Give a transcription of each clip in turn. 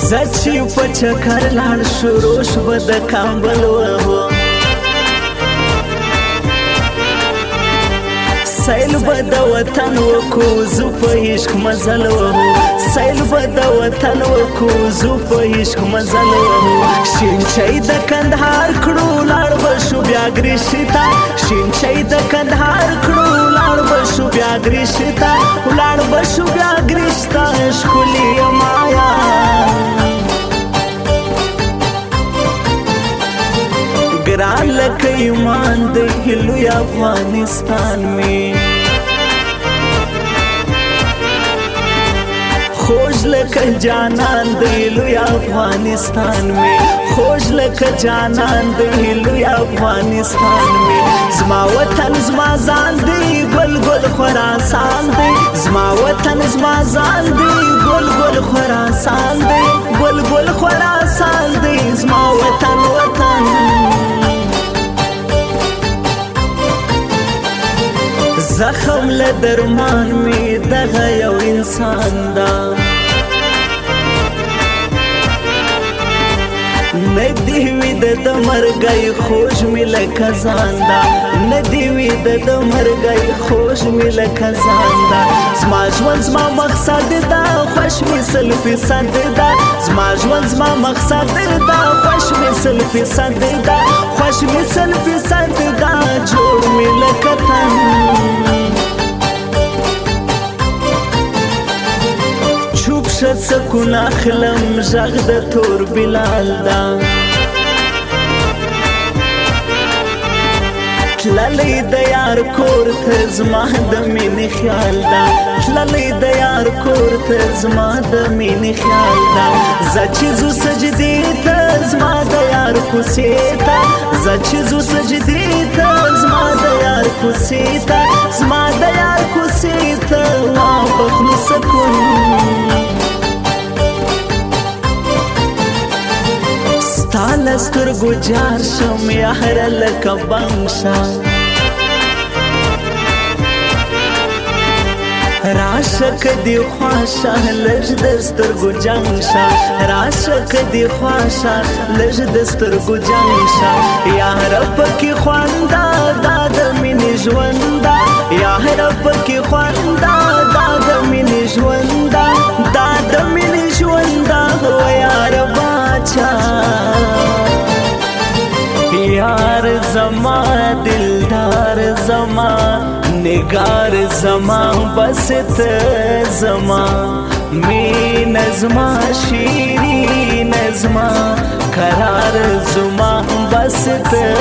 زچی په چکر لاړ شروش به د کابل وهو سیل به د وطن وکو زو په عشق مزل وهو سیل به د وطن وکو زو په عشق مزل وهو شین چای د کندهار کړو لاړ به شو بیا ګریشتا شین چای د کندهار کړو لاړ به شو بیا ګریشتا لاړ به شو بیا ګریشتا ښکلي مایا ګران لکه ایمان د لوی افغانستان میں خوش لکه جانان د لوی افغانستان میں خوش لکه جانان د لوی افغانستان میں زما وطن زما ځان دی ګل ګل خراسان دی زما وطن زما ځان دی ګل ګل خراسان دی ګل ګل خراسان دی زما وطن وطن زخم له درمان می دغه یو انسان دا ندی وی د مرګي خوش می لکه زاندا ندی وی د مرګي خوش می لکه زاندا زما ژوند زما مقصد دا خوش می سل فیصد دا زما ژوند زما مقصد دا خوش می سل فیصد دا خوش می سل فیصد دا جوړ می لکه تن چوب شد سکون اخلم ژغ د تور بلال دا تللی د یار کور ته زما د مینې خیال دا تللی د یار کور ته زما د مینې خیال دا زچې زو سجدې ته زما د یار کوڅې ته زچې زو سجدې ته زما د یار کوڅې ته زما د یار کوڅې ته واپس نو سکون ستال سترګو جار شم یار لکه بنګ راشک دی خواشه لږ د سترګو جنګ شه راشک دی خواشه لږ د سترګو جنګ شه یار پکې خواندا دا د مینې ژوندا یار پکې خواندا دا د مینې ژوندا دا د مینې ژوندا هو یار باچا یار زما دلدار زما نگار زما بس ته زما مین زما شیرین زما قرار زما بس ته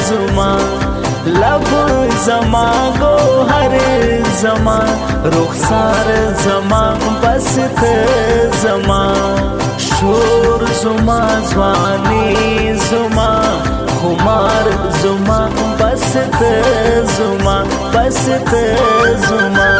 زما لب زما گوهر زما رخسار زما بس ته زما شور زما ځواني زما خمار زما بس ته زما بس ته زما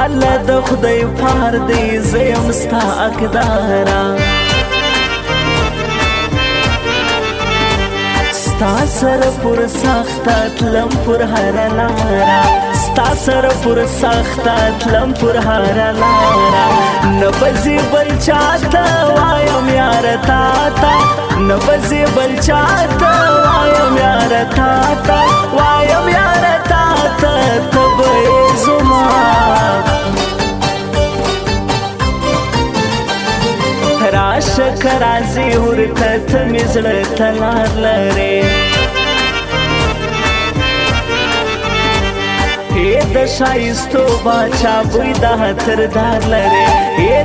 الله د خدای پار دی زیم ستا اقدارا ستا سر پر سخت تلم پر هر لارا ستا سر پر سخت تلم پر هر لارا نبزی بل چاته وایم یار تاتا نبزی بل چاته وایم یار تاتا وایم یار تاتا تبه زما راشک رازی ورته ته مې زړه ته لار لرې د ښایستو باچا بوی د عطردار لرې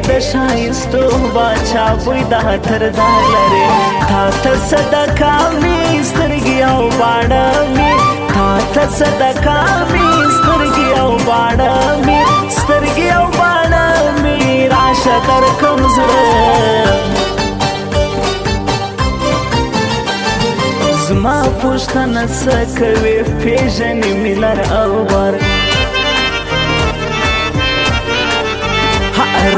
د ښایستو باچا بوی د عطردار لرې تا ته صدقه مې سترګې او باڼه مې تا ته صدقه مې سترګې او باڼه مې سترګې او باڼه مې راشه درکړم زړه پوښتنه څه کوي پیژنې مې لر او بر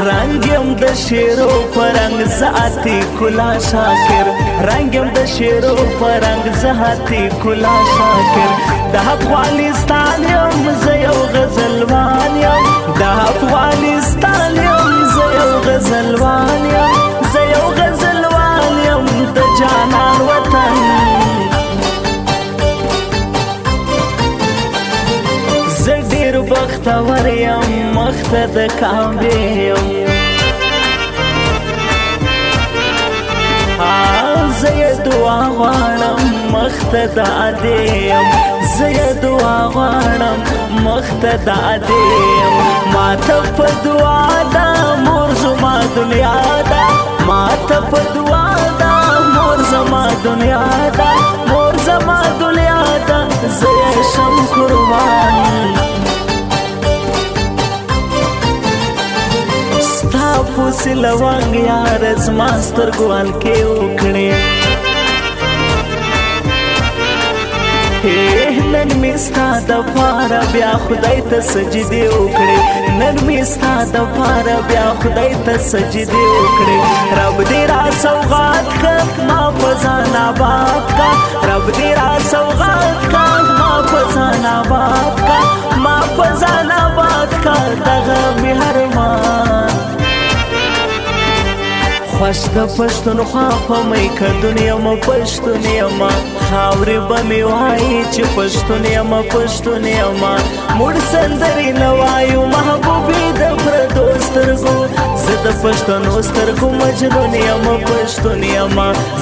رنگ یم د شیرو پرنګ ذاتی کلا شاکر رنگ یم د شیرو پرنګ ذاتی کلا شاکر د افغانستان یم زه یو غزلوان یم د افغانستان یم زه یو غزلوان یم زه یو غزلوان یم د جانان وطن زه ډیر بختور یم مخته د کعبې یم زه یې دعا غواړم مخته د ادې یم زه یې دعا غواړم مخته د ادې یم ماته په دعا ده مور زما دنیا ده ماته په دعا ده مور زما دنیا ده مور زما دنیا ده زه یې شم قربان ستا فوسله وانګ یار زما سترګو هلکې وکړې نن مې ستا دپاره بیا خدای ته سجدې وکړې نن مې ستا دپاره بیا خدای ته سجدې وکړې رب دې را سوغات کړه ما په ځان آباد کړه رب دې را سوغات کړه ما په ځان آباد کړه ما په ځان آباد کړه دغه مهربان خوش د پښتونخوا په میکه دنیا م پښتون یم خاورې به مې وایي چې پښتون یم پښتون یم موږ سندرې نه وایو محبوبې د پردو سترګو زه د پښتنو سترګو مجنون یم پښتون یم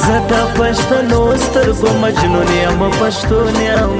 زه د پښتنو سترګو مجنون یم پښتون یم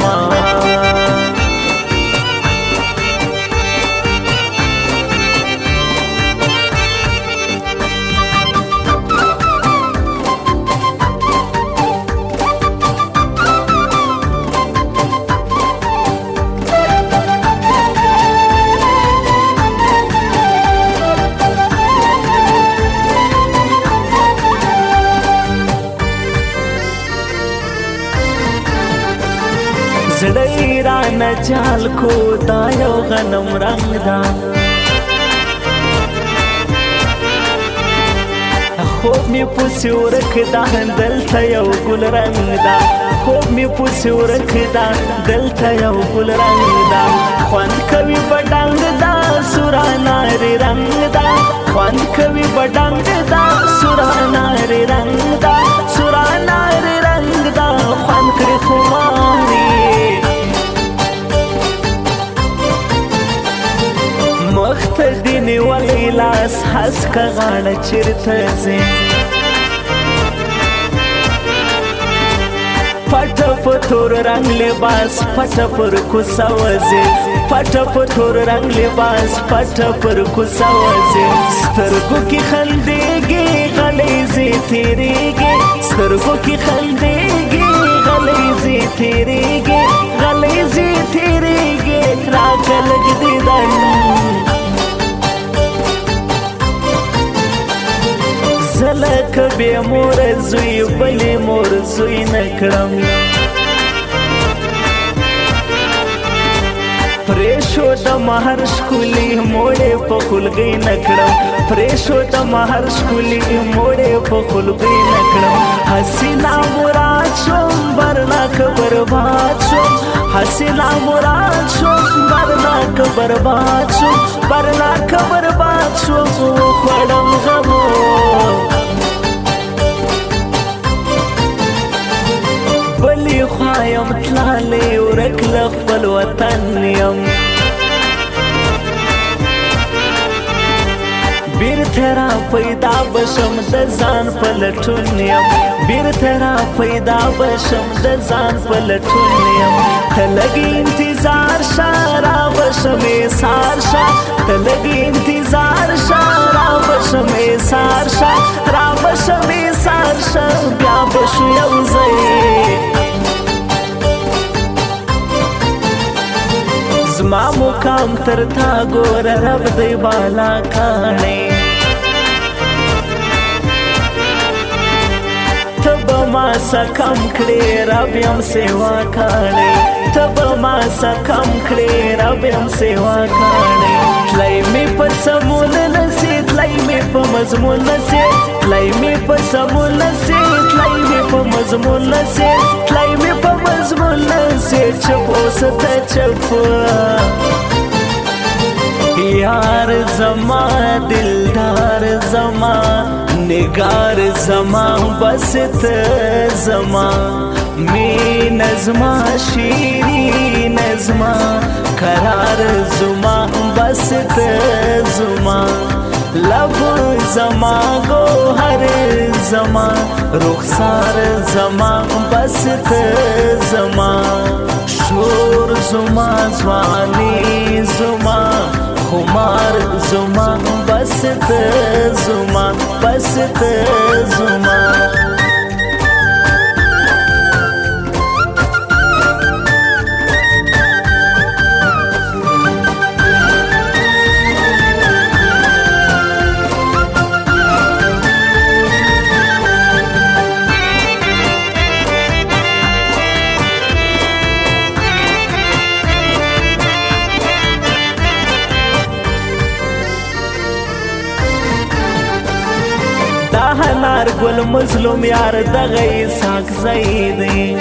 زړی رانه جال کو دا یو غنم رنگ دا خوب می پوسی ورک دا دلته یو ګل رنگ دا خوب می پوسی ورک دا دلته یو ګل رنگ دا خوند کوي بډنګ دا سورا ناری رنگ دا خوند کوي بډنګ دا سورا ناری رنگ دا سورا ناری رنگ دا خوند کړي خماري مخته دی نیولی لاس هسکه غاړه چیرته ځې پټه په تور رنګ لباس پټه پر کوڅه وځې پټه په تور رنګ لباس پټه پر کوڅه وځې سترګو کې خندېږي غلیظې تېرېږي سترګو کې خندېږي غلیظې تېرېږي غلیظې تېرېږي راکه لږ دیدن زلک بے مور زوی بلی مور زوی نکڑم پریشو د مہر شکولی موڑے پا خلگی نکڑم پریشو د مہر شکولی موڑے پا خلگی نکڑم حسینا مراد شم برناک برباد شم حسینا مراد شم برناک برباد شم برناک برباد شم خوڑم غمو بلی خوایم تلالی ورک لخبل وطن یم بیرته را پیدا بشم د ځان په لټون یم بیرته را پیدا بشم د ځان په لټون یم ته لږ انتظار شه را بشم ایثار شه ته لږ انتظار شه را بشم ایثار شه را بشم ایثار شه بیا بشو یو ځای زما مقام تر تا ګور رب دی بالا کاڼې تب ما سکم کړې رب یم سیوا کړې تب ما سکم کړې رب یم سیوا کړې تلای می په سمون نسی تلای می په مضمون نسی تلای می په سمون نسی تلای می په مضمون نسی تلای می په مضمون نسی چپ اوس ته چپ یار زما دلدار زما نگار زما بس ته زما می نظما شیری نظما قرار زما بس ته زما لب زما گوهر زما رخسار زما بس ته زما شور زما ځواني زما خمار زما بس ته زما بس ته زما هنار گل مظلوم یار دغه ساک زیدی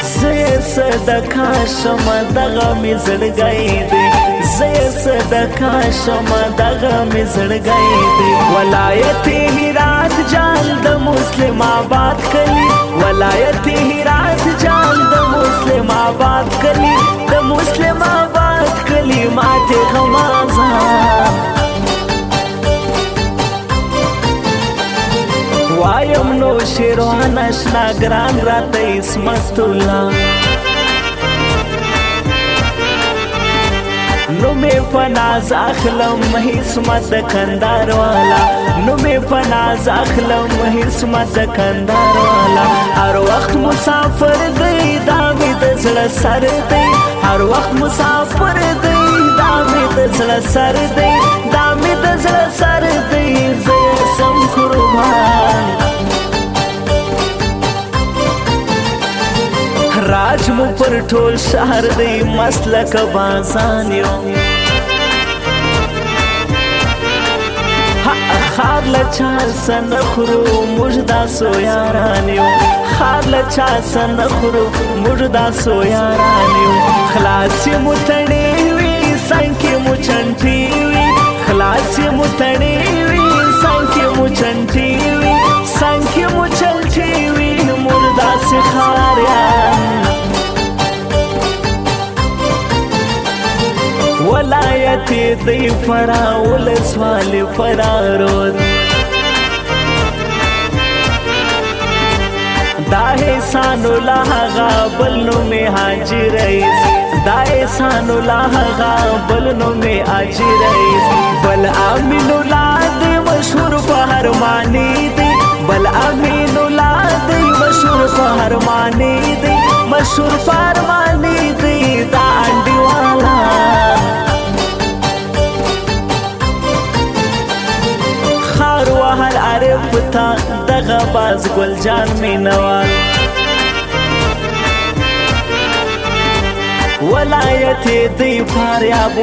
زه صدقه شم دغه می زړګی دی زه صدقه شم دغه می زړګی دی ولایت هرات جال د مسلم آباد کلی ولایت هرات جال د مسلم آباد کلی د مسلم آباد کلی ماته غمازان وایم نو شیروان اشنا گران رات اسمت الله نو می پناز اخلم حسمت کندار والا نو می پناز اخلم حسمت کندار والا هر وخت مسافر دی دامی د زړه سر دی هر وخت مسافر دی دامی د زړه سر دی دامی د زړه سر دی زه سم قربان راج مو پر ټول شهر دی مسلک بازان یو خار لچا سن خرو مجدا سو یاران یو خار لچا سن خرو مجدا سو یاران یو خلاص متړې وی سانکې مو چنټي وی خلاص متړې وی سانکې مو چنټي وی سانکې مو چلټي وی مردا سے خاریان ولایت دی فرا ولسوال فرارود دا احسان الله غابل نو می حاجی رئیس دا احسان الله غابل نو می حاجی رئیس بل امین الله دی مشهور قهرمانی دی بل امین الله دی مشهور قهرمانی دی مشهور قهرمانی دی دا انډی والا خار وهل عارف تا دغه باز ګل جان مینوال ولایت دی فاریاب